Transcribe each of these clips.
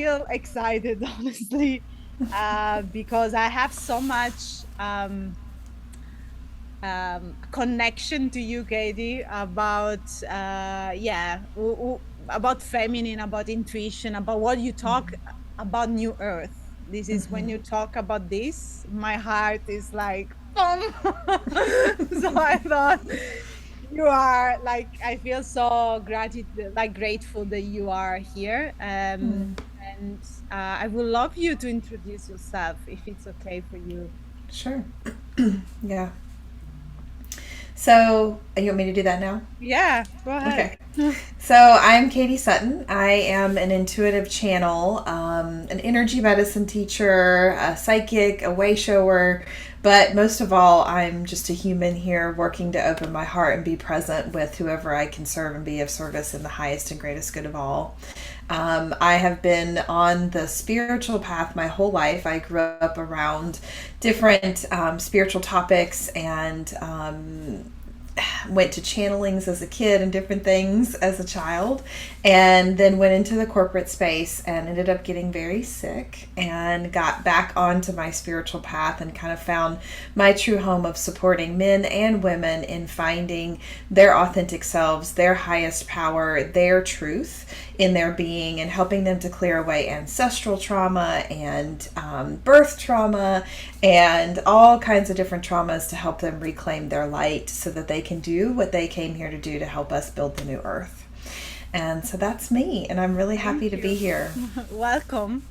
feel excited, honestly, because I have so much connection to you, Katie, about about feminine, about intuition, about what you talk about New Earth. This is when you talk about this, my heart is like boom. So I thought you are like, I feel so grateful that you are here. And I would love you to introduce yourself if it's okay for you. Sure. Yeah. So, you want me to do that now? Yeah, go ahead. Okay. So, I'm Katie Sutton. I am an intuitive channel, an energy medicine teacher, a psychic, a way shower, but most of all, I'm just a human here working to open my heart and be present with whoever I can serve and be of service in the highest and greatest good of all. I have been on the spiritual path my whole life. I grew up around different spiritual topics and went to channelings as a kid and different things as a child, and then went into the corporate space and ended up getting very sick and got back onto my spiritual path and kind of found my true home of supporting men and women in finding their authentic selves, their highest power, their truth in their being, and helping them to clear away ancestral trauma and birth trauma and all kinds of different traumas to help them reclaim their light so that they can do what they came here to do to help us build the new earth. And so that's me, and I'm really happy Thank to be you. here. Welcome.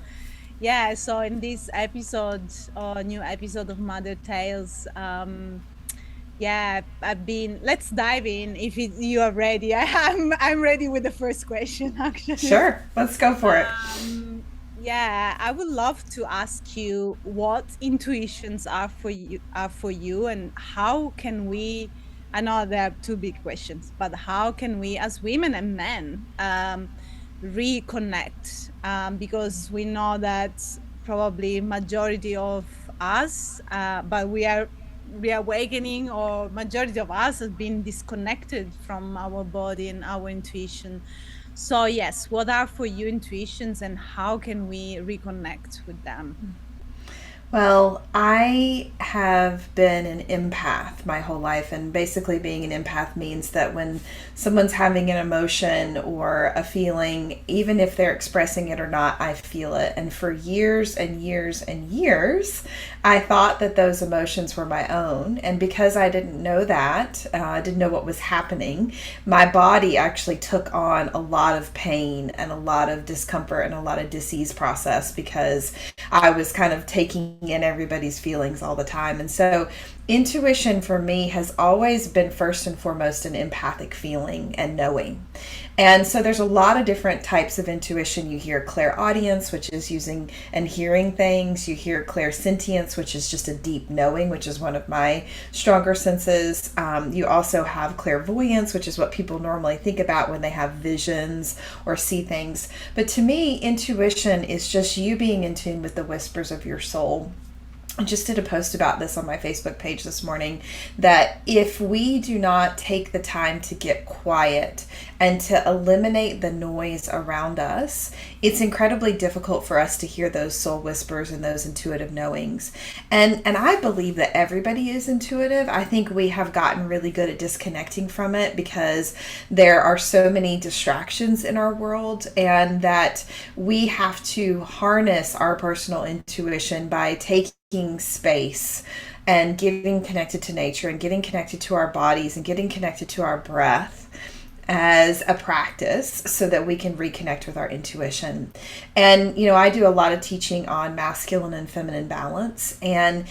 Yeah, so in this episode, or new episode of Mother Tales, yeah, I've been. Let's dive in if you are ready. I'm ready with the first question, actually. Sure, let's go for it. Yeah, I would love to ask you what intuitions are for you, and how can we. I know there are two big questions, but how can we, as women and men, reconnect? Because we know that probably majority of us, but we are reawakening, or majority of us have been disconnected from our body and our intuition. So yes, what are for you intuitions, and how can we reconnect with them? Well, I have been an empath my whole life, and basically, being an empath means that when someone's having an emotion or a feeling, even if they're expressing it or not, I feel it. And for years and years and years, I thought that those emotions were my own. And because I didn't know that, I didn't know what was happening, my body actually took on a lot of pain and a lot of discomfort and a lot of disease process because I was kind of taking in everybody's feelings all the time. And so intuition for me has always been first and foremost an empathic feeling and knowing. And so there's a lot of different types of intuition. You hear clairaudience, which is using and hearing things. You hear clairsentience, which is just a deep knowing, which is one of my stronger senses. You also have clairvoyance, which is what people normally think about when they have visions or see things. But to me, intuition is just you being in tune with the whispers of your soul. I just did a post about this on my Facebook page this morning, that if we do not take the time to get quiet and to eliminate the noise around us, it's incredibly difficult for us to hear those soul whispers and those intuitive knowings. And I believe that everybody is intuitive. I think we have gotten really good at disconnecting from it because there are so many distractions in our world, and that we have to harness our personal intuition by taking space and getting connected to nature and getting connected to our bodies and getting connected to our breath as a practice so that we can reconnect with our intuition. And, I do a lot of teaching on masculine and feminine balance. And,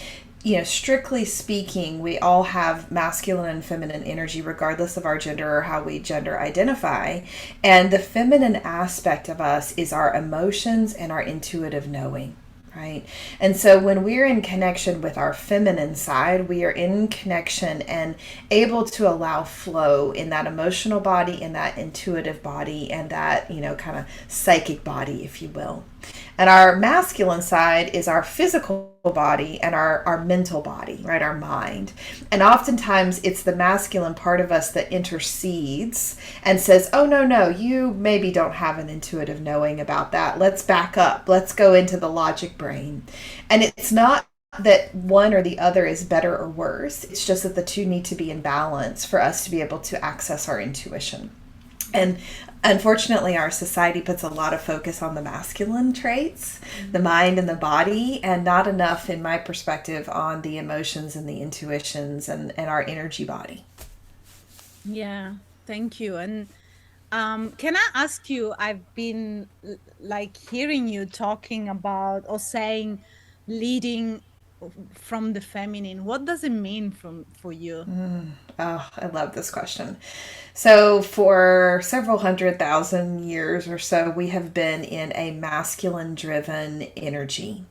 strictly speaking, we all have masculine and feminine energy, regardless of our gender or how we gender identify. And the feminine aspect of us is our emotions and our intuitive knowing. Right. And so when we're in connection with our feminine side, we are in connection and able to allow flow in that emotional body, in that intuitive body, and that, kind of psychic body, if you will. And our masculine side is our physical body and our mental body, right? Our mind. And oftentimes it's the masculine part of us that intercedes and says, oh, no, no, you maybe don't have an intuitive knowing about that. Let's back up. Let's go into the logic brain. And it's not that one or the other is better or worse. It's just that the two need to be in balance for us to be able to access our intuition. And unfortunately, our society puts a lot of focus on the masculine traits, the mind and the body, and not enough, in my perspective, on the emotions and the intuitions and our energy body. Yeah, thank you. And can I ask you, I've been like hearing you talking about or saying leading from the feminine. What does it mean for you? Oh, I love this question. So, for several 100,000 years or so, we have been in a masculine driven energy.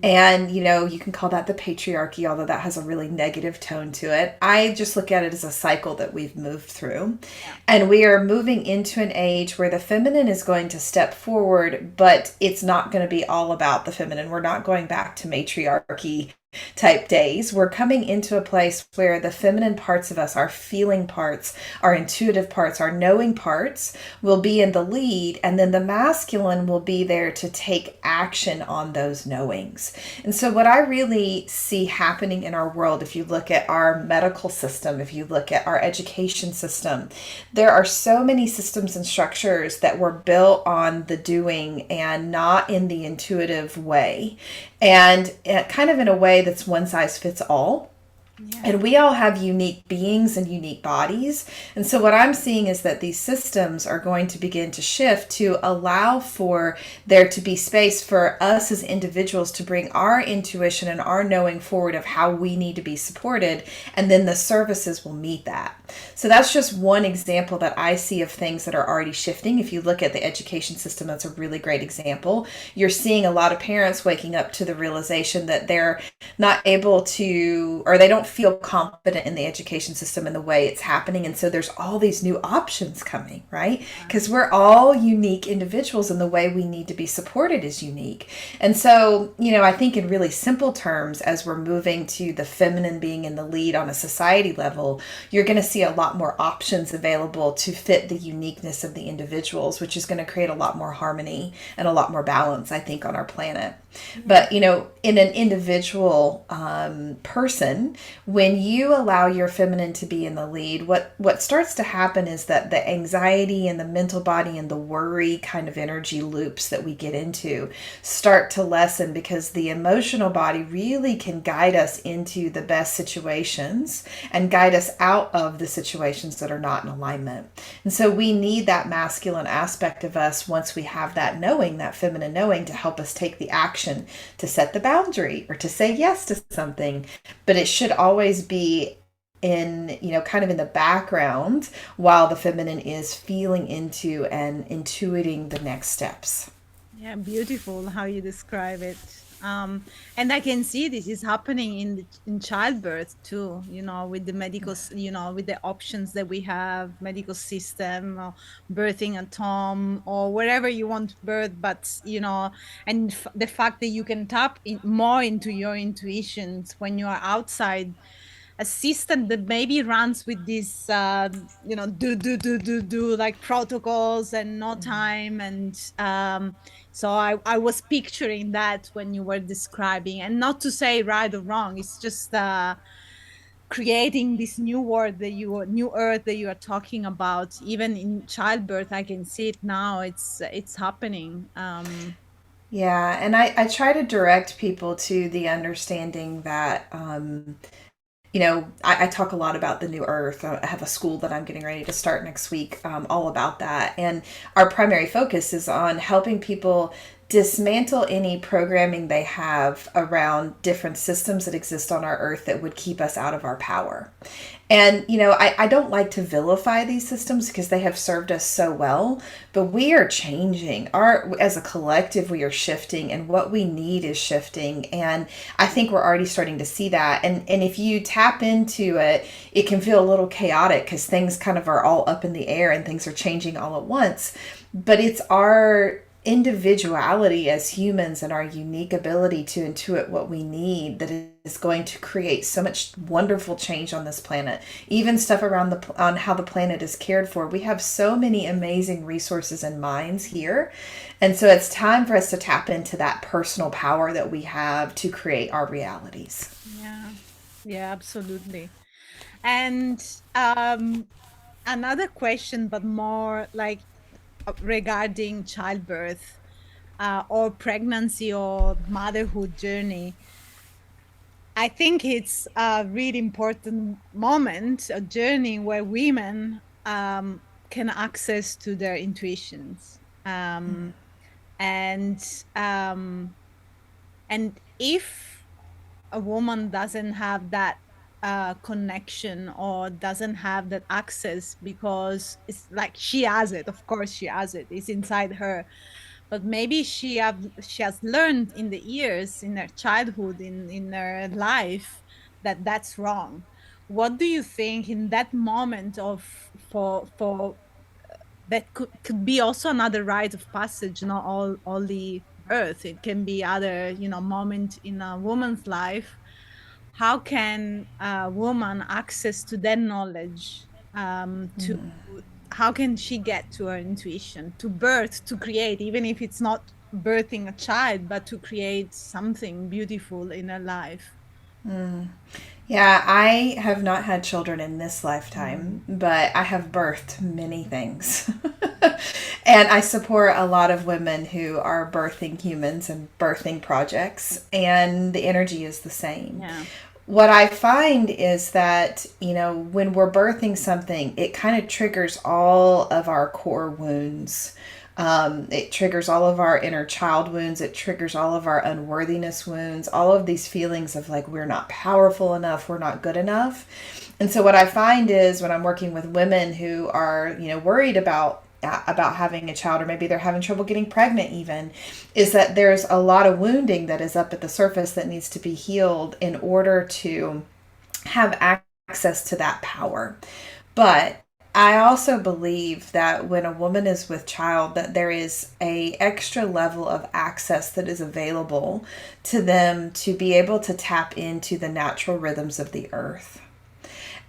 And, you can call that the patriarchy, although that has a really negative tone to it. I just look at it as a cycle that we've moved through. Yeah. And we are moving into an age where the feminine is going to step forward, but it's not going to be all about the feminine. We're not going back to matriarchy type days. We're coming into a place where the feminine parts of us, our feeling parts, our intuitive parts, our knowing parts will be in the lead, and then the masculine will be there to take action on those knowings. And so what I really see happening in our world, if you look at our medical system, if you look at our education system, there are so many systems and structures that were built on the doing and not in the intuitive way, and kind of in a way that's one size fits all. Yeah. And we all have unique beings and unique bodies. And so what I'm seeing is that these systems are going to begin to shift to allow for there to be space for us as individuals to bring our intuition and our knowing forward of how we need to be supported. And then the services will meet that. So that's just one example that I see of things that are already shifting. If you look at the education system, that's a really great example. You're seeing a lot of parents waking up to the realization that they're not able to, or they don't feel confident in the education system and the way it's happening. And so there's all these new options coming, right? Because we're all unique individuals and the way we need to be supported is unique. And so, I think in really simple terms, as we're moving to the feminine being in the lead on a society level, you're going to see a lot more options available to fit the uniqueness of the individuals, which is going to create a lot more harmony and a lot more balance, I think, on our planet. But, in an individual person, when you allow your feminine to be in the lead, what starts to happen is that the anxiety and the mental body and the worry kind of energy loops that we get into start to lessen, because the emotional body really can guide us into the best situations and guide us out of the situations that are not in alignment. And so we need that masculine aspect of us once we have that knowing, that feminine knowing, to help us take the action to set the boundary or to say yes to something. But it should always be in, kind of in the background while the feminine is feeling into and intuiting the next steps. Yeah, beautiful how you describe it. And I can see this is happening in childbirth too, with the medical, with the options that we have, medical system, or birthing at home or wherever you want to birth. But, and the fact that you can tap more into your intuitions when you are outside a system that maybe runs with this do like protocols and no time. And so I was picturing that when you were describing, and not to say right or wrong, it's just creating this new world that new earth that you are talking about. Even in childbirth, I can see it now. It's happening. Yeah, and I try to direct people to the understanding that I talk a lot about the new earth. I have a school that I'm getting ready to start next week, all about that. And our primary focus is on helping people dismantle any programming they have around different systems that exist on our earth that would keep us out of our power. And, I don't like to vilify these systems because they have served us so well, but we are changing. As a collective, we are shifting, and what we need is shifting. And I think we're already starting to see that. And if you tap into it, it can feel a little chaotic because things kind of are all up in the air and things are changing all at once. But it's our individuality as humans and our unique ability to intuit what we need that is going to create so much wonderful change on this planet. Even stuff around on how the planet is cared for. We have so many amazing resources and minds here. And so it's time for us to tap into that personal power that we have to create our realities. Yeah. Yeah, absolutely. And another question, but more like regarding childbirth, or pregnancy or motherhood journey. I think it's a really important moment, a journey where women can access to their intuitions. And um, and if a woman doesn't have that connection or doesn't have that access, because it's like she has it, of course she has it, it's inside her, but maybe she has learned in the years, in her childhood, in her life, that that's wrong. What do you think in that moment of, for that could be also another rite of passage, not all only birth, it can be other, moment in a woman's life. How can a woman access to that knowledge, to how can she get to her intuition, to birth, to create, even if it's not birthing a child, but to create something beautiful in her life? Yeah, I have not had children in this Mm. lifetime, but I have birthed many things. And I support a lot of women who are birthing humans and birthing projects, and the energy is the same. Yeah. What I find is that, when we're birthing something, it kind of triggers all of our core wounds. It triggers all of our inner child wounds. It triggers all of our unworthiness wounds, all of these feelings of like, we're not powerful enough, we're not good enough. And so what I find is when I'm working with women who are, worried about having a child, or maybe they're having trouble getting pregnant even, is that there's a lot of wounding that is up at the surface that needs to be healed in order to have access to that power. But I also believe that when a woman is with child, that there is a extra level of access that is available to them to be able to tap into the natural rhythms of the earth.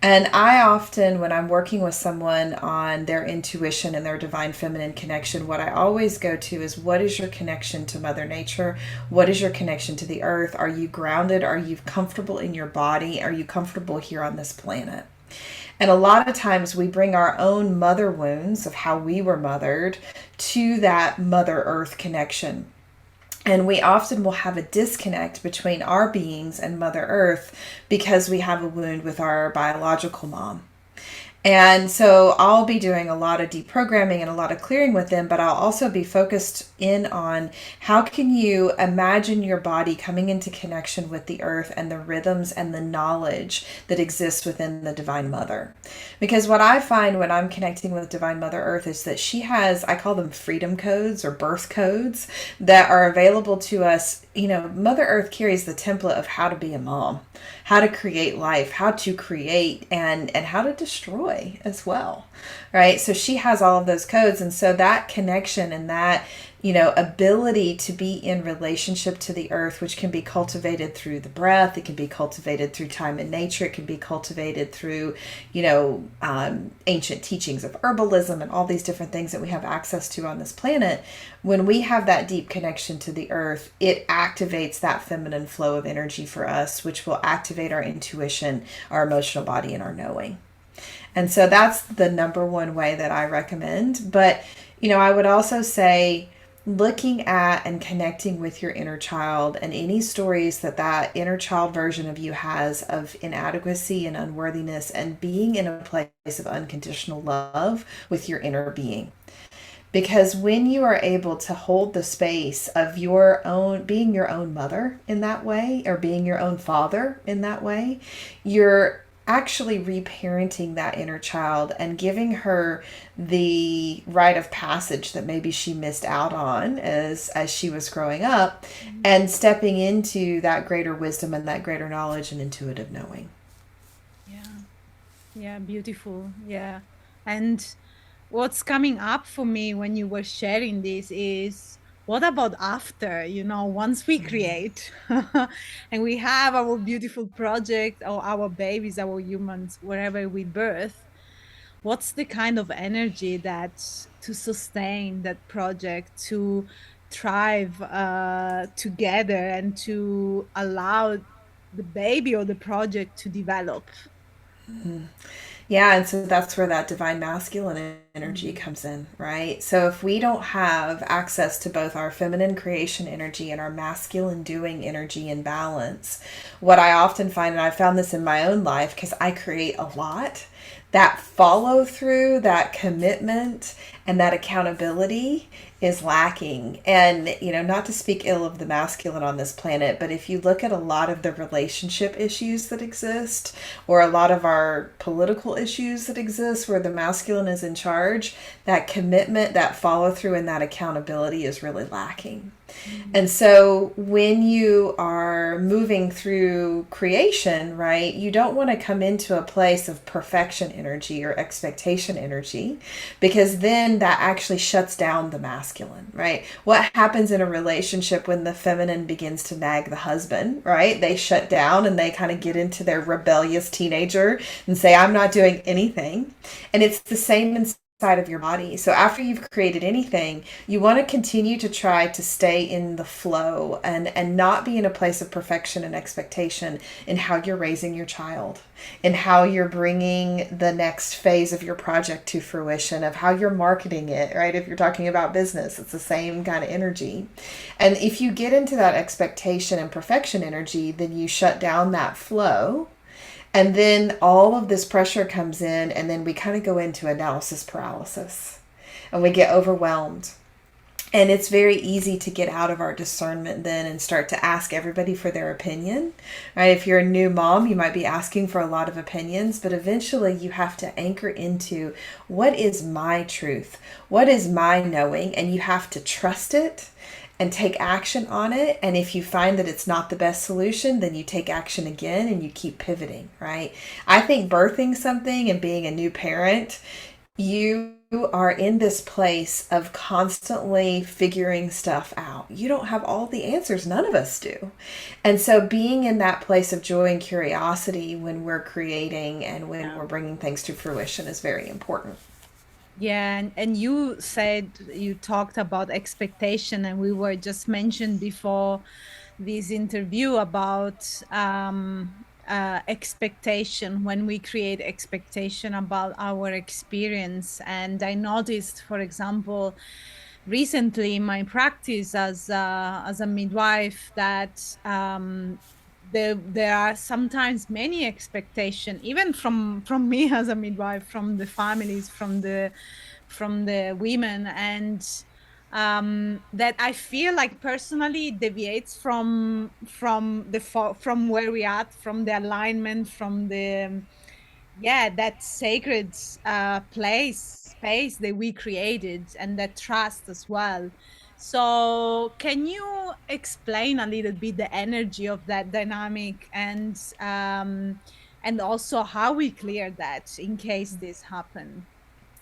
And I often, when I'm working with someone on their intuition and their divine feminine connection, what I always go to is, what is your connection to Mother Nature? What is your connection to the earth? Are you grounded? Are you comfortable in your body? Are you comfortable here on this planet? And a lot of times we bring our own mother wounds of how we were mothered to that Mother Earth connection. And we often will have a disconnect between our beings and Mother Earth because we have a wound with our biological mom. And so I'll be doing a lot of deprogramming and a lot of clearing with them, but I'll also be focused in on how can you imagine your body coming into connection with the earth and the rhythms and the knowledge that exists within the Divine Mother. Because what I find when I'm connecting with Divine Mother Earth is that she has, I call them freedom codes or birth codes that are available to us. Mother Earth carries the template of how to be a mom, how to create life, how to create, and how to destroy as well, right? So she has all of those codes. And so that connection and that, ability to be in relationship to the earth, which can be cultivated through the breath, it can be cultivated through time in nature, it can be cultivated through, ancient teachings of herbalism and all these different things that we have access to on this planet. When we have that deep connection to the earth, it activates that feminine flow of energy for us, which will activate our intuition, our emotional body, and our knowing. And so that's the number one way that I recommend. But, I would also say, looking at and connecting with your inner child and any stories that inner child version of you has of inadequacy and unworthiness, and being in a place of unconditional love with your inner being. Because when you are able to hold the space of your own, being your own mother in that way, or being your own father in that way, you're actually reparenting that inner child and giving her the rite of passage that maybe she missed out on as she was growing up, and stepping into that greater wisdom and that greater knowledge and intuitive knowing. Yeah. Yeah, beautiful. Yeah. And what's coming up for me when you were sharing this is what about after, once we create and we have our beautiful project or our babies, our humans, wherever we birth, what's the kind of energy that to sustain that project, to thrive together and to allow the baby or the project to develop? Yeah, and so that's where that divine masculine energy Mm. comes in, right? So if we don't have access to both our feminine creation energy and our masculine doing energy in balance, what I often find, and I found this in my own life because I create a lot, that follow through, that commitment, and that accountability is lacking. And, not to speak ill of the masculine on this planet, but if you look at a lot of the relationship issues that exist, or a lot of our political issues that exist where the masculine is in charge, that commitment, that follow through, and that accountability is really lacking. Mm. And so when you are moving through creation, right, you don't want to come into a place of perfection energy or expectation energy, because then that actually shuts down the masculine, right? What happens in a relationship when the feminine begins to nag the husband, right? They shut down and they kind of get into their rebellious teenager and say, I'm not doing anything. And it's the same inside of your body. So after you've created anything, you want to continue to try to stay in the flow and not be in a place of perfection and expectation in how you're raising your child, in how you're bringing the next phase of your project to fruition, of how you're marketing it, right? If you're talking about business, it's the same kind of energy. And if you get into that expectation and perfection energy, then you shut down that flow, and then all of this pressure comes in, and then we kind of go into analysis paralysis and we get overwhelmed. And it's very easy to get out of our discernment then and start to ask everybody for their opinion, right? If you're a new mom, you might be asking for a lot of opinions, but eventually you have to anchor into what is my truth? What is my knowing? And you have to trust it and take action on it. And if you find that it's not the best solution, then you take action again and you keep pivoting, right? I think birthing something and being a new parent, you are in this place of constantly figuring stuff out. You don't have all the answers. None of us do. And so being in that place of joy and curiosity when we're creating and when Yeah. we're bringing things to fruition is very important. Yeah, and you said you talked about expectation, and we were just mentioned before this interview about expectation, when we create expectation about our experience. And I noticed, for example, recently in my practice as a midwife, that there are sometimes many expectation, even from me as a midwife, from the families, from the women, and that I feel like personally deviates from where we are, from the alignment, from the yeah, that sacred space that we created, and that trust as well. So can you explain a little bit the energy of that dynamic, and also how we clear that in case this happen?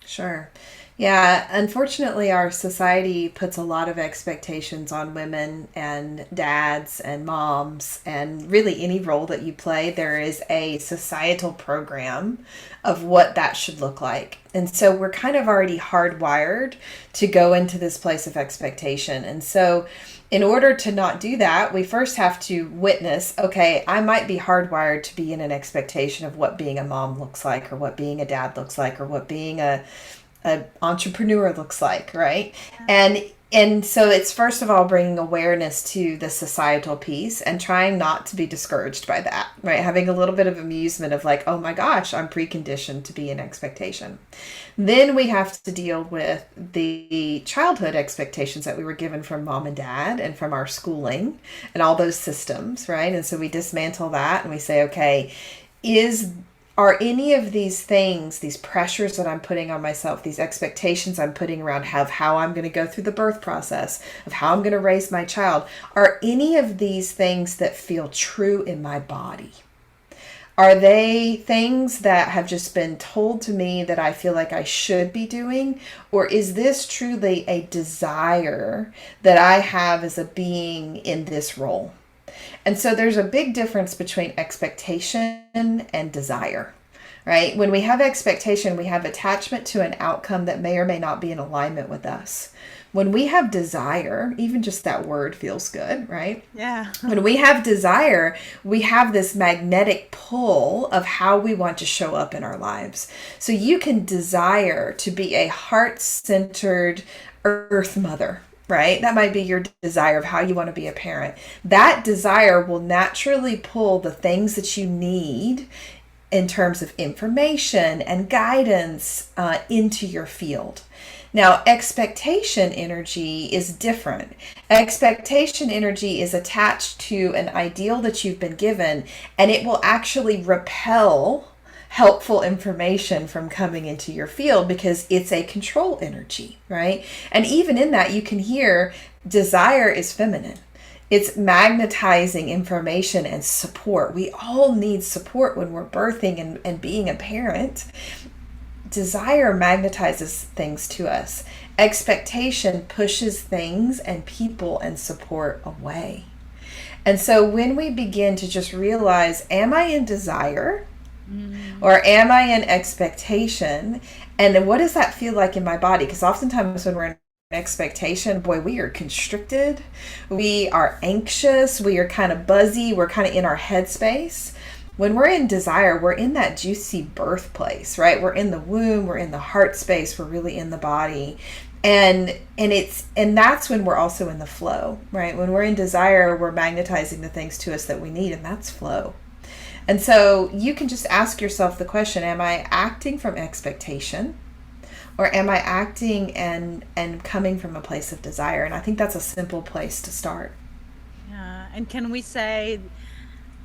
Sure. Yeah, unfortunately, our society puts a lot of expectations on women and dads and moms, and really any role that you play, there is a societal program of what that should look like. And so we're kind of already hardwired to go into this place of expectation. And so, in order to not do that, we first have to witness, okay, I might be hardwired to be in an expectation of what being a mom looks like, or what being a dad looks like, or what being a entrepreneur looks like, right? And so it's first of all bringing awareness to the societal piece and trying not to be discouraged by that, right? Having a little bit of amusement of like, oh my gosh, I'm preconditioned to be in expectation. Then we have to deal with the childhood expectations that we were given from mom and dad and from our schooling and all those systems, right? And so we dismantle that and we say, okay, is are any of these things, these pressures that I'm putting on myself, these expectations I'm putting around how I'm going to go through the birth process, of how I'm going to raise my child, are any of these things that feel true in my body? Are they things that have just been told to me that I feel like I should be doing? Or is this truly a desire that I have as a being in this role? And so there's a big difference between expectation and desire, right? When we have expectation, we have attachment to an outcome that may or may not be in alignment with us. When we have desire, even just that word feels good, right? Yeah. When we have desire, we have this magnetic pull of how we want to show up in our lives. So you can desire to be a heart centered earth mother, right? That might be your desire of how you want to be a parent. That desire will naturally pull the things that you need in terms of information and guidance into your field. Now, expectation energy is different. Expectation energy is attached to an ideal that you've been given, and it will actually repel helpful information from coming into your field because it's a control energy, right? And even in that, you can hear desire is feminine. It's magnetizing information and support. We all need support when we're birthing and being a parent. Desire magnetizes things to us. Expectation pushes things and people and support away. And so when we begin to just realize, am I in desire or am I in expectation? And what does that feel like in my body? Because oftentimes when we're in expectation, boy, we are constricted, we are anxious, we are kind of buzzy, we're kind of in our headspace. When we're in desire, we're in that juicy birth place, right? We're in the womb, we're in the heart space, we're really in the body. And that's when we're also in the flow, right? When we're in desire, we're magnetizing the things to us that we need, and that's flow. And so you can just ask yourself the question, am I acting from expectation? Or am I acting and coming from a place of desire? And I think that's a simple place to start. Yeah. And can we say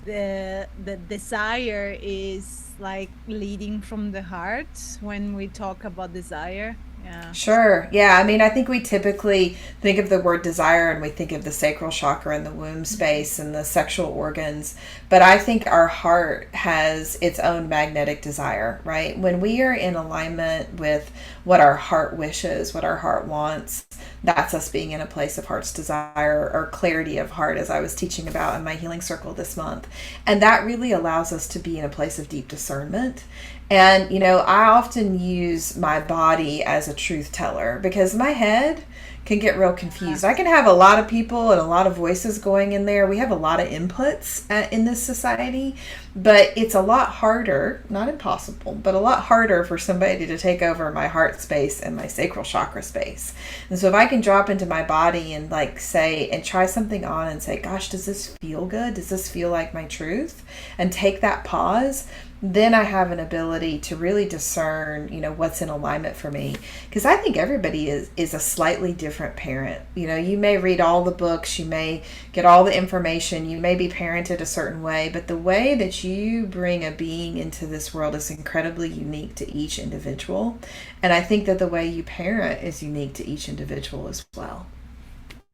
the desire is like leading from the heart when we talk about desire? Yeah. Sure. Yeah. I mean, I think we typically think of the word desire and we think of the sacral chakra and the womb space and the sexual organs. But I think our heart has its own magnetic desire, right? When we are in alignment with what our heart wishes, what our heart wants, that's us being in a place of heart's desire or clarity of heart, as I was teaching about in my healing circle this month. And that really allows us to be in a place of deep discernment. And, I often use my body as a truth teller because my head can get real confused. I can have a lot of people and a lot of voices going in there. We have a lot of inputs in this society, but it's a lot harder, not impossible, but a lot harder for somebody to take over my heart space and my sacral chakra space. And so if I can drop into my body and say, and try something on and say, gosh, does this feel good? Does this feel like my truth? And take that pause, then I have an ability to really discern, what's in alignment for me. Because I think everybody is a slightly different parent. You may read all the books, you may get all the information, you may be parented a certain way, but the way that you bring a being into this world is incredibly unique to each individual. And I think that the way you parent is unique to each individual as well.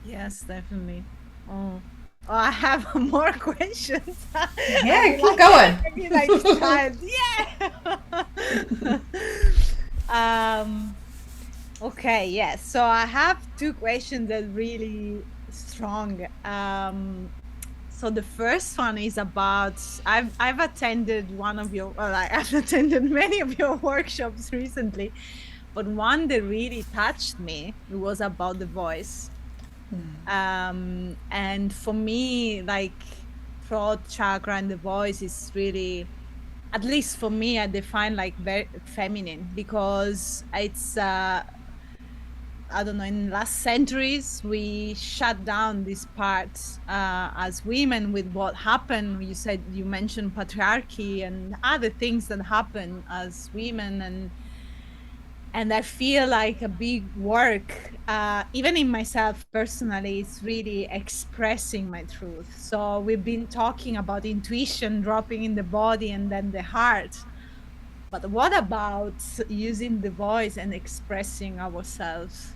Yes, definitely. Oh. Oh, I have more questions. Yeah, keep going. Yeah. Okay, yes. So I have two questions that really strong. So the first one is about I've attended I've attended many of your workshops recently, but one that really touched me was about the voice. And for me, throat chakra and the voice is really, at least for me, I define very feminine because it's I don't know, in last centuries we shut down this part as women with what happened. You mentioned patriarchy and other things that happen as women, and I feel like a big work, even in myself personally, is really expressing my truth. So we've been talking about intuition dropping in the body and then the heart. But what about using the voice and expressing ourselves?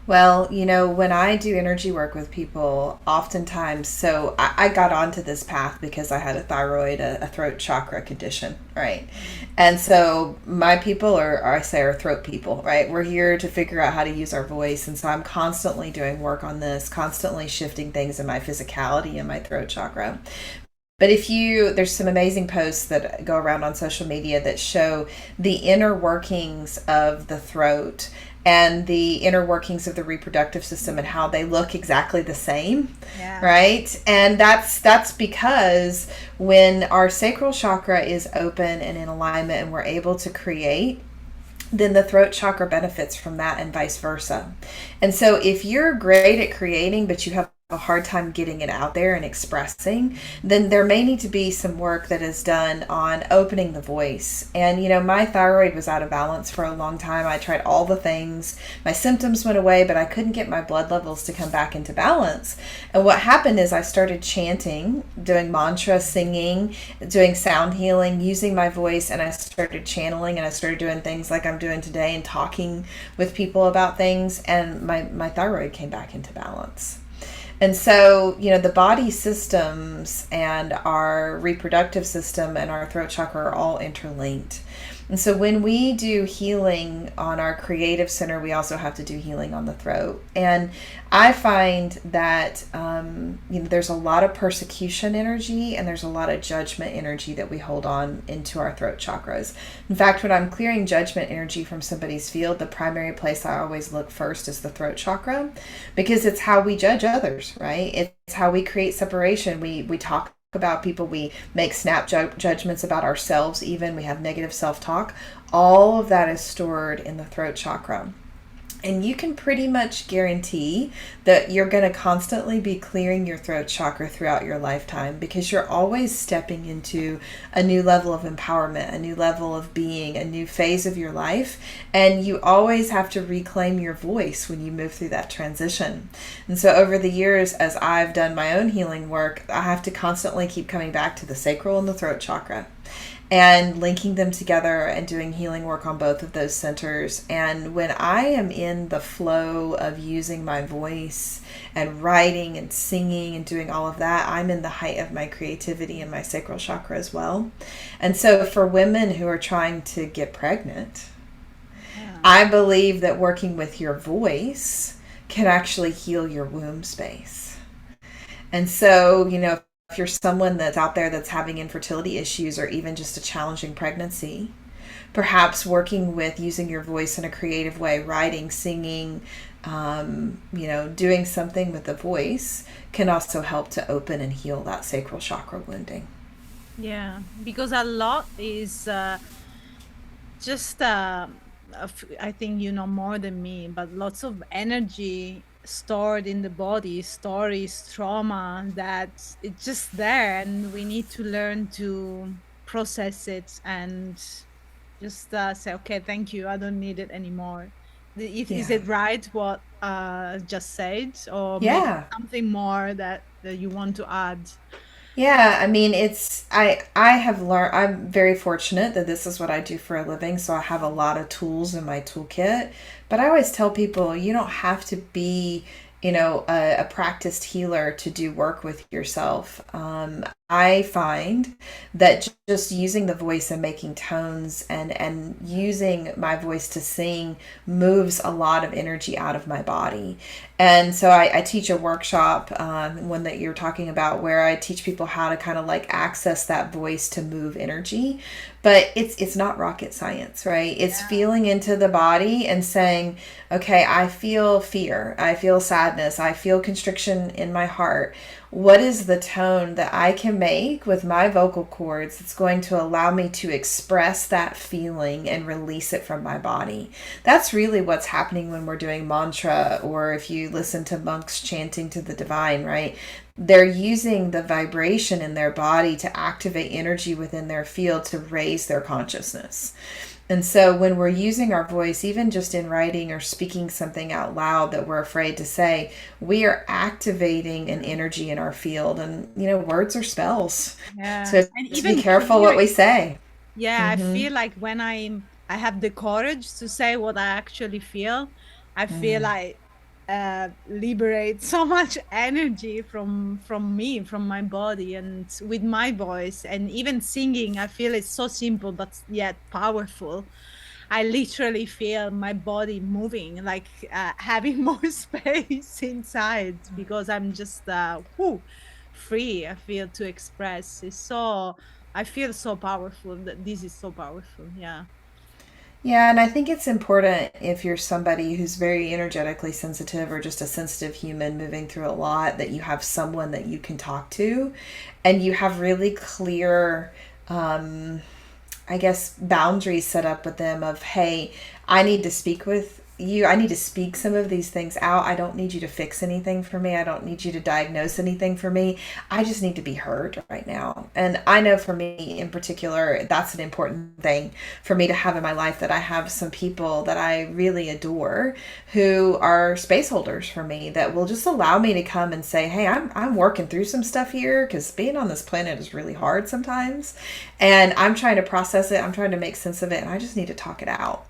Well, when I do energy work with people, oftentimes, so I got onto this path because I had a thyroid, a throat chakra condition, right? And so my people are, I say, are throat people, right? We're here to figure out how to use our voice. And so I'm constantly doing work on this, constantly shifting things in my physicality and my throat chakra. But there's some amazing posts that go around on social media that show the inner workings of the throat and the inner workings of the reproductive system and how they look exactly the same, Yeah. right? And that's because when our sacral chakra is open and in alignment and we're able to create, then the throat chakra benefits from that and vice versa. And so if you're great at creating, but you have a hard time getting it out there and expressing, then there may need to be some work that is done on opening the voice. And, my thyroid was out of balance for a long time. I tried all the things. My symptoms went away, but I couldn't get my blood levels to come back into balance. And what happened is I started chanting, doing mantra, singing, doing sound healing, using my voice, and I started channeling and I started doing things like I'm doing today and talking with people about things, and my thyroid came back into balance. And so, the body systems and our reproductive system and our throat chakra are all interlinked. And so when we do healing on our creative center, we also have to do healing on the throat. And I find that there's a lot of persecution energy and there's a lot of judgment energy that we hold on into our throat chakras. In fact, when I'm clearing judgment energy from somebody's field, the primary place I always look first is the throat chakra, because it's how we judge others, right? It's how we create separation. We talk about people, we make snap judgments about ourselves, even we have negative self-talk. All of that is stored in the throat chakra. And you can pretty much guarantee that you're going to constantly be clearing your throat chakra throughout your lifetime, because you're always stepping into a new level of empowerment, a new level of being, a new phase of your life. And you always have to reclaim your voice when you move through that transition. And so over the years, as I've done my own healing work, I have to constantly keep coming back to the sacral and the throat chakra and linking them together and doing healing work on both of those centers. And when I am in the flow of using my voice and writing and singing and doing all of that, I'm in the height of my creativity and my sacral chakra as well. And so for women who are trying to get pregnant, Yeah. I believe that working with your voice can actually heal your womb space. And so, if you're someone that's out there that's having infertility issues or even just a challenging pregnancy, perhaps working with using your voice in a creative way, writing, singing, doing something with the voice can also help to open and heal that sacral chakra wounding. Yeah, because a lot is just I think you know more than me, but lots of energy stored in the body, stories, trauma, that it's just there, and we need to learn to process it and just say, okay, thank you, I don't need it anymore. Is Yeah. it right what just said, or maybe Yeah. something more that you want to add? Yeah, I mean, I have learned, I'm very fortunate that this is what I do for a living, so I have a lot of tools in my toolkit. But I always tell people you don't have to be, a practiced healer to do work with yourself. I find that just using the voice and making tones and using my voice to sing moves a lot of energy out of my body. And so I teach a workshop, one that you're talking about, where I teach people how to kind of like access that voice to move energy. But it's not rocket science, right? It's feeling into the body and saying, okay, I feel fear, I feel sadness, I feel constriction in my heart. What is the tone that I can make with my vocal cords that's going to allow me to express that feeling and release it from my body? That's really what's happening when we're doing mantra, or if you listen to monks chanting to the divine, right? They're using the vibration in their body to activate energy within their field to raise their consciousness. And so when we're using our voice, even just in writing or speaking something out loud that we're afraid to say, we are activating an energy in our field. And, words are spells. Yeah, So and to be even careful what clear. we say. Yeah, I Mm-hmm. feel like when I have the courage to say what I actually feel, I feel I liberate so much energy from me, from my body, and with my voice, and even singing. I feel it's so simple but yet powerful. I literally feel my body moving, like having more space inside because I'm just free. I feel to express. It's so. I feel so powerful. That this is so powerful. Yeah. Yeah, and I think it's important if you're somebody who's very energetically sensitive or just a sensitive human moving through a lot that you have someone that you can talk to and you have really clear, I guess, boundaries set up with them of, hey, I need to speak with you. I need to speak some of these things out. I don't need you to fix anything for me. I don't need you to diagnose anything for me. I just need to be heard right now. And I know for me in particular, that's an important thing for me to have in my life, that I have some people that I really adore who are space holders for me that will just allow me to come and say, hey, I'm working through some stuff here because being on this planet is really hard sometimes. And I'm trying to process it. I'm trying to make sense of it. And I just need to talk it out.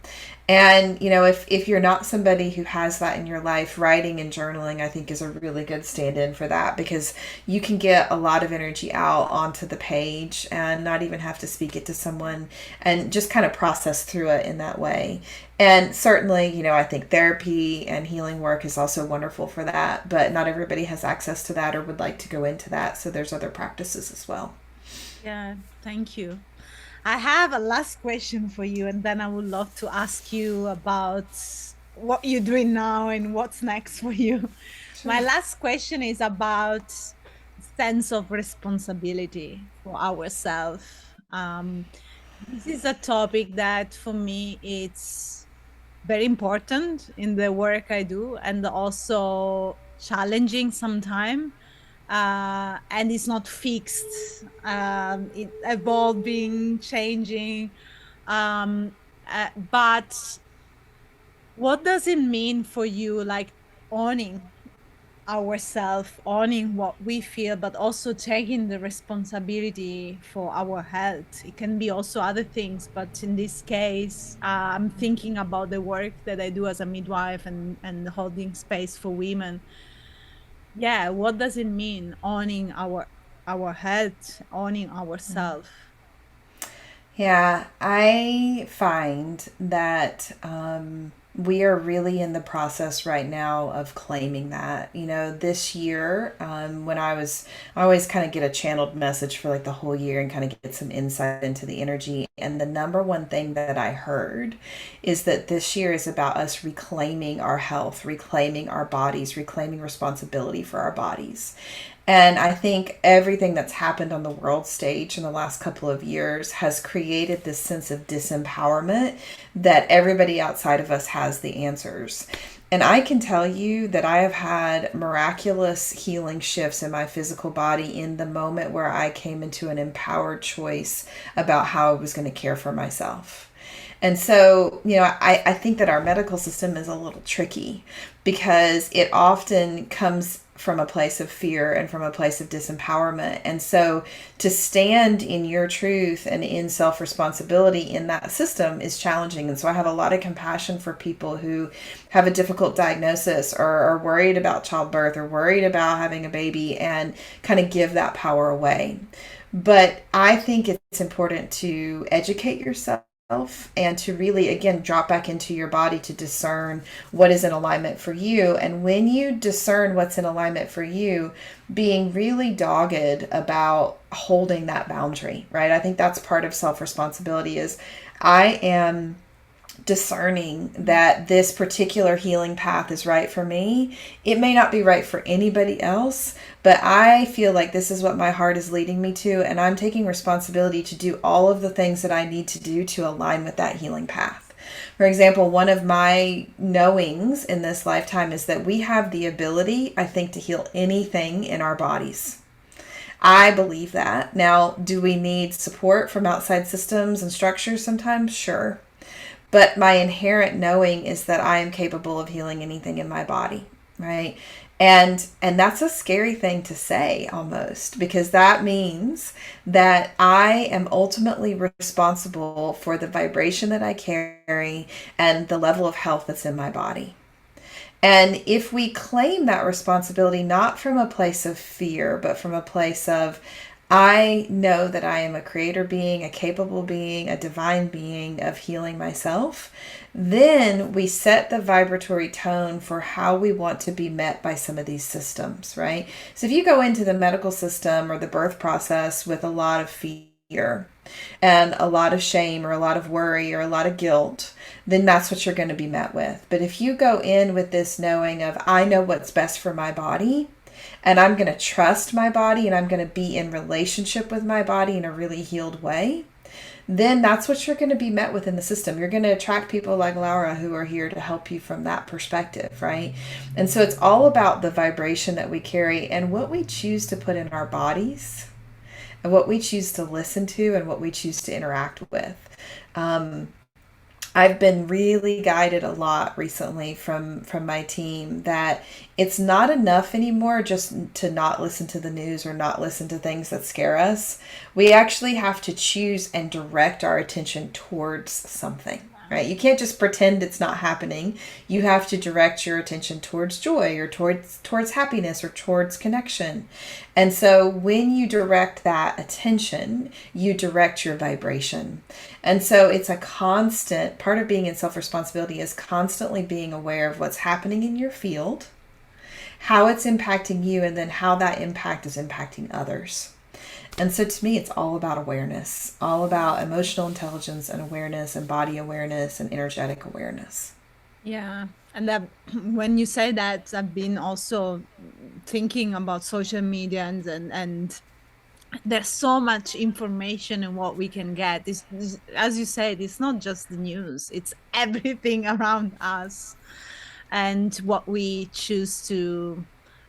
And, you know, if you're not somebody who has that in your life, writing and journaling, I think, is a really good stand in for that, because you can get a lot of energy out onto the page and not even have to speak it to someone and just kind of process through it in that way. And certainly, you know, I think therapy and healing work is also wonderful for that, but not everybody has access to that or would like to go into that. So there's other practices as well. Yeah. Thank you. I have a last question for you, and then I would love to ask you about what you're doing now and what's next for you. My Sure. last question is about sense of responsibility for ourselves. This is a topic that for me it's very important in the work I do, and also challenging sometimes. And it's not fixed. It evolving, changing. Um, but what does it mean for you, like owning ourselves, owning what we feel, but also taking the responsibility for our health? It can be also other things, but in this case, I'm thinking about the work that I do as a midwife and holding space for women. Yeah, what does it mean owning our health, owning ourselves? Yeah, I find that we are really in the process right now of claiming that. You know, this year, when I always kind of get a channeled message for like the whole year and kind of get some insight into the energy. And the number one thing that I heard is that this year is about us reclaiming our health, reclaiming our bodies, reclaiming responsibility for our bodies. And I think everything that's happened on the world stage in the last couple of years has created this sense of disempowerment that everybody outside of us has the answers. And I can tell you that I have had miraculous healing shifts in my physical body in the moment where I came into an empowered choice about how I was going to care for myself. And so, you know, I think that our medical system is a little tricky because it often comes from a place of fear and from a place of disempowerment. And so to stand in your truth and in self responsibility in that system is challenging. And so I have a lot of compassion for people who have a difficult diagnosis or are worried about childbirth or worried about having a baby and kind of give that power away. But I think it's important to educate yourself and to really, again, drop back into your body to discern what is in alignment for you. And when you discern what's in alignment for you, being really dogged about holding that boundary, right? I think that's part of self responsibility is I am discerning that this particular healing path is right for me. It may not be right for anybody else, but I feel like this is what my heart is leading me to, and I'm taking responsibility to do all of the things that I need to do to align with that healing path. For example, one of my knowings in this lifetime is that we have the ability, I think, to heal anything in our bodies. I believe that. Now, do we need support from outside systems and structures sometimes? Sure. But my inherent knowing is that I am capable of healing anything in my body, right? And that's a scary thing to say almost, because that means that I am ultimately responsible for the vibration that I carry and the level of health that's in my body. And if we claim that responsibility, not from a place of fear, but from a place of, I know that I am a creator being, a capable being, a divine being of healing myself, then we set the vibratory tone for how we want to be met by some of these systems, right? So if you go into the medical system or the birth process with a lot of fear and a lot of shame or a lot of worry or a lot of guilt, then that's what you're going to be met with. But if you go in with this knowing of, I know what's best for my body, and I'm going to trust my body, and I'm going to be in relationship with my body in a really healed way, then that's what you're going to be met with in the system. You're going to attract people like Laura who are here to help you from that perspective, right? And so it's all about the vibration that we carry and what we choose to put in our bodies and what we choose to listen to and what we choose to interact with. I've been really guided a lot recently from my team that it's not enough anymore just to not listen to the news or not listen to things that scare us. We actually have to choose and direct our attention towards something. Right? You can't just pretend it's not happening. You have to direct your attention towards joy or towards happiness or towards connection. And so when you direct that attention, you direct your vibration. And so it's a constant part of being in self-responsibility is constantly being aware of what's happening in your field, how it's impacting you, and then how that impact is impacting others. And so to me, it's all about awareness, all about emotional intelligence and awareness and body awareness and energetic awareness. Yeah. And that when you say that, I've been also thinking about social media and there's so much information in what we can get. This, as you said, it's not just the news, it's everything around us and what we choose to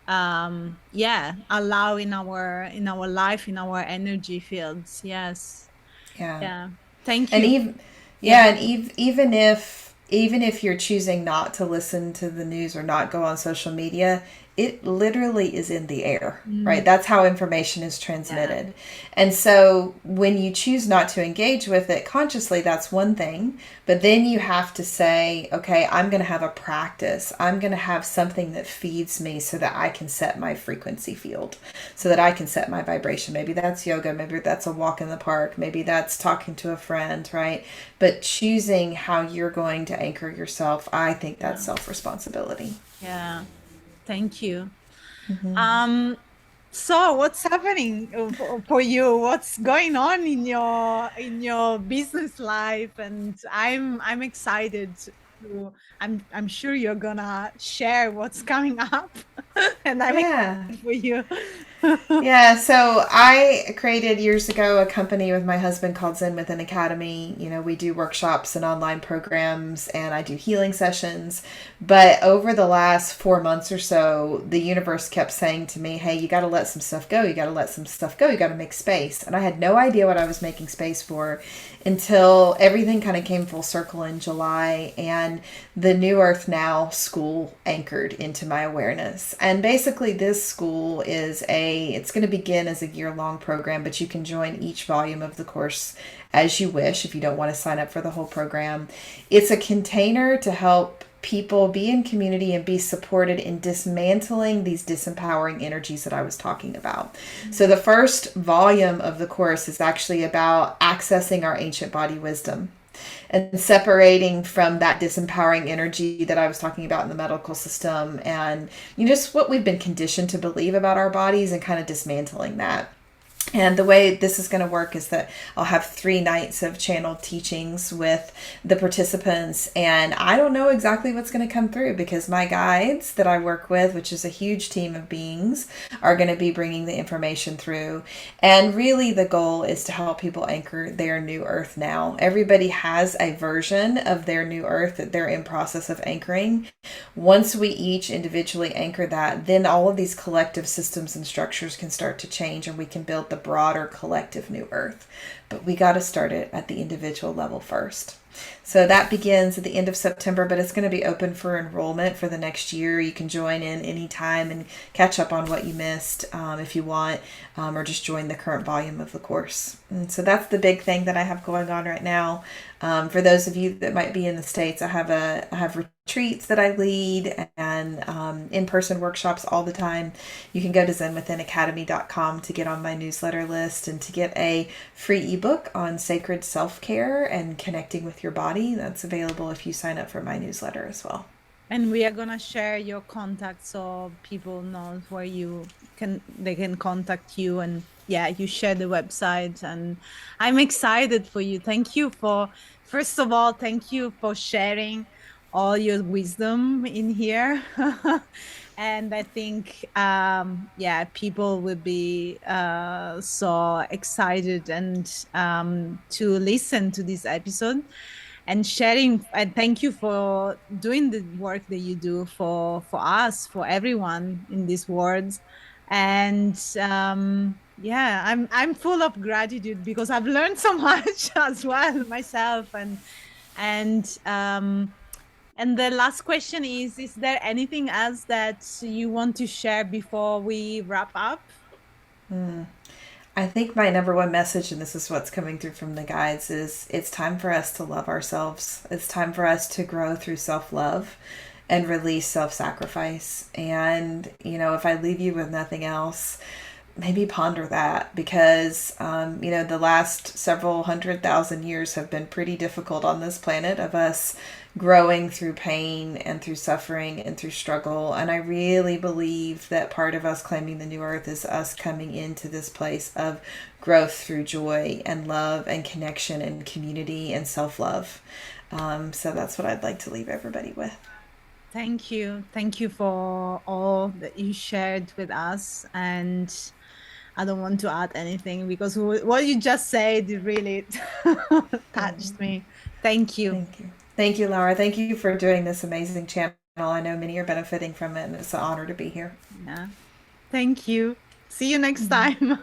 allow in our life, in our energy fields. Yes. Yeah. Yeah. Thank And you. even Yeah. yeah, and even if you're choosing not to listen to the news or not go on social media, it literally is in the air, right? Mm, That's how information is yeah. transmitted. And so when you choose not to engage with it consciously, that's one thing. But then you have to say, okay, I'm going to have a practice. I'm going to have something that feeds me so that I can set my frequency field, so that I can set my vibration. Maybe that's yoga. Maybe that's a walk in the park. Maybe that's talking to a friend, right? But choosing how you're going to anchor yourself, I think that's Yeah. self-responsibility. Yeah. Thank you. Um, so what's happening for you? What's going on in your business life? And I'm excited to I'm sure you're gonna share what's coming up, and I'm Yeah. excited for you. Yeah, so I created years ago a company with my husband called Zen Within Academy. You know, we do workshops and online programs and I do healing sessions. But over the last 4 months or so, the universe kept saying to me, hey, you got to let some stuff go. You got to let some stuff go. You got to make space. And I had no idea what I was making space for until everything kind of came full circle in July and the New Earth Now school anchored into my awareness. And basically this school it's going to begin as a year-long program, but you can join each volume of the course as you wish if you don't want to sign up for the whole program. It's a container to help people be in community and be supported in dismantling these disempowering energies that I was talking about. So the first volume of the course is actually about accessing our ancient body wisdom and separating from that disempowering energy that I was talking about in the medical system and just what we've been conditioned to believe about our bodies and kind of dismantling that. And the way this is going to work is that I'll have 3 nights of channeled teachings with the participants. And I don't know exactly what's going to come through because my guides that I work with, which is a huge team of beings, are going to be bringing the information through. And really the goal is to help people anchor their new earth now. Everybody has a version of their new earth that they're in process of anchoring. Once we each individually anchor that, then all of these collective systems and structures can start to change and we can build the broader collective new earth. but we got to start it at the individual level first. So that begins at the end of September, but it's going to be open for enrollment for the next year. You can join in anytime and catch up on what you missed if you want, or just join the current volume of the course. And so that's the big thing that I have going on right now. For those of you that might be in the States, I have retreats that I lead and in-person workshops all the time. You can go to zenwithinacademy.com to get on my newsletter list and to get a free ebook on sacred self-care and connecting with your body. That's available if you sign up for my newsletter as well. And we are gonna share your contact so people know where they can contact you. And yeah, you share the website, and I'm excited for you. First of all, thank you for sharing all your wisdom in here. And I think yeah, people will be so excited and to listen to this episode and sharing. And thank you for doing the work that you do for us, for everyone in this world. And yeah, I'm full of gratitude because I've learned so much as well myself. And and the last question is there anything else that you want to share before we wrap up? I think my number one message, and this is what's coming through from the guides, is it's time for us to love ourselves. It's time for us to grow through self love and release self sacrifice. And, if I leave you with nothing else, maybe ponder that because, the last several 100,000 years have been pretty difficult on this planet of us growing through pain and through suffering and through struggle. And I really believe that part of us claiming the new earth is us coming into this place of growth through joy and love and connection and community and self-love. So that's what I'd like to leave everybody with. Thank you. Thank you for all that you shared with us. And I don't want to add anything because what you just said really touched me. Thank you. Thank you. Thank you, Laura. Thank you for doing this amazing channel. I know many are benefiting from it, and it's an honor to be here. Yeah. Thank you. See you next time.